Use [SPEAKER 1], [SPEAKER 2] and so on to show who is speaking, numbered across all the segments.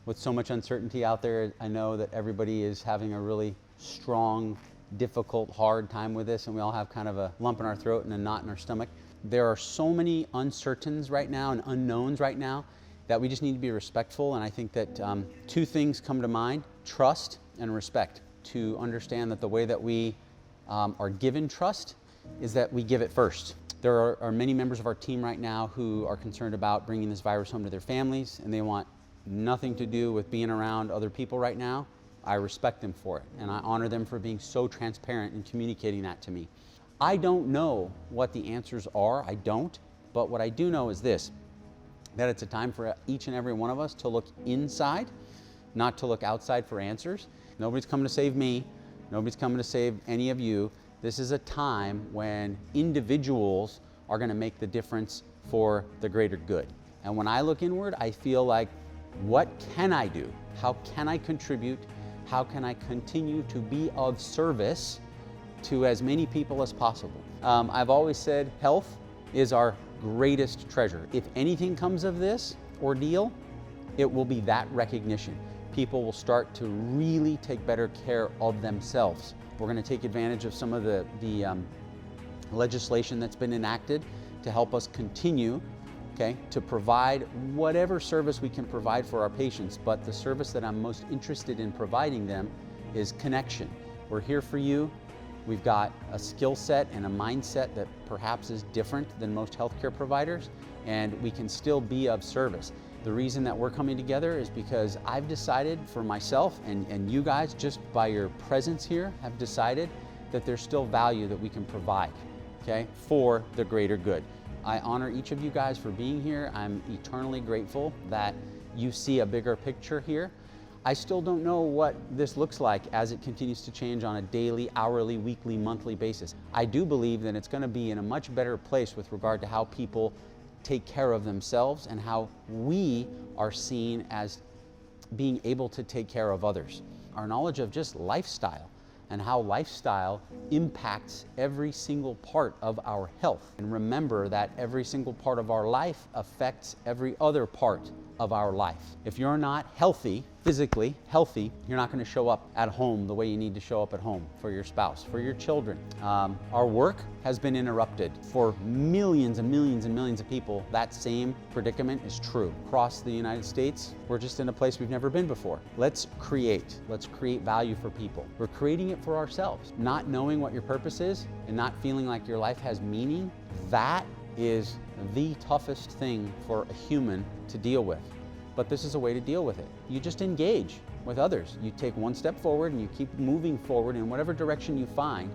[SPEAKER 1] With so much uncertainty out there, I know that everybody is having a really strong, difficult, hard time with this, and we all have kind of a lump in our throat and a knot in our stomach. There are so many uncertainties right now and unknowns right now that we just need to be respectful, and I think that two things come to mind: trust and respect. To understand that the way that we are given trust is that we give it first. There are many members of our team right now who are concerned about bringing this virus home to their families, and they want nothing to do with being around other people right now. I respect them for it, and I honor them for being so transparent and communicating that to me. I don't know what the answers are, I don't, but what I do know is this: that it's a time for each and every one of us to look inside, not to look outside for answers. Nobody's coming to save me. Nobody's coming to save any of you. This is a time when individuals are going to make the difference for the greater good. And when I look inward, I feel like, what can I do? How can I contribute? How can I continue to be of service to as many people as possible? I've always said health is our greatest treasure. If anything comes of this ordeal, it will be that recognition. People will start to really take better care of themselves. We're going to take advantage of some of the legislation that's been enacted to help us continue, to provide whatever service we can provide for our patients. But the service that I'm most interested in providing them is connection. We're here for you. We've got a skill set and a mindset that perhaps is different than most healthcare providers, and we can still be of service. The reason that we're coming together is because I've decided for myself, and you guys, just by your presence here, have decided that there's still value that we can provide, for the greater good. I honor each of you guys for being here. I'm eternally grateful that you see a bigger picture here. I still don't know what this looks like as it continues to change on a daily, hourly, weekly, monthly basis. I do believe that it's going to be in a much better place with regard to how people take care of themselves and how we are seen as being able to take care of others. Our knowledge of just lifestyle and how lifestyle impacts every single part of our health. And remember that every single part of our life affects every other part of our life. If you're not healthy, physically healthy, you're not going to show up at home the way you need to show up at home for your spouse, for your children. Our work has been interrupted. For millions and millions and millions of people, that same predicament is true. Across the United States, we're just in a place we've never been before. Let's create value for people. We're creating it for ourselves. Not knowing what your purpose is and not feeling like your life has meaning, that is the toughest thing for a human to deal with. But this is a way to deal with it. You just engage with others. You take one step forward and you keep moving forward in whatever direction you find,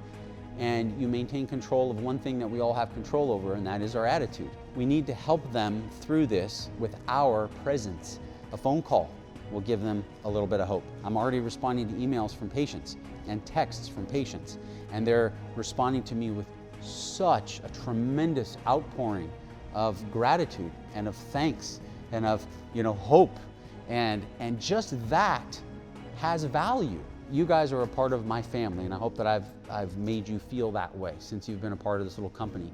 [SPEAKER 1] and you maintain control of one thing that we all have control over, and that is our attitude. We need to help them through this with our presence. A phone call will give them a little bit of hope. I'm already responding to emails from patients and texts from patients, and they're responding to me with such a tremendous outpouring of gratitude and of thanks and of hope, and just that has value. You guys are a part of my family, and I hope that I've made you feel that way since you've been a part of this little company.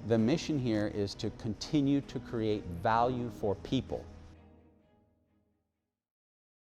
[SPEAKER 1] The mission here is to continue to create value for people.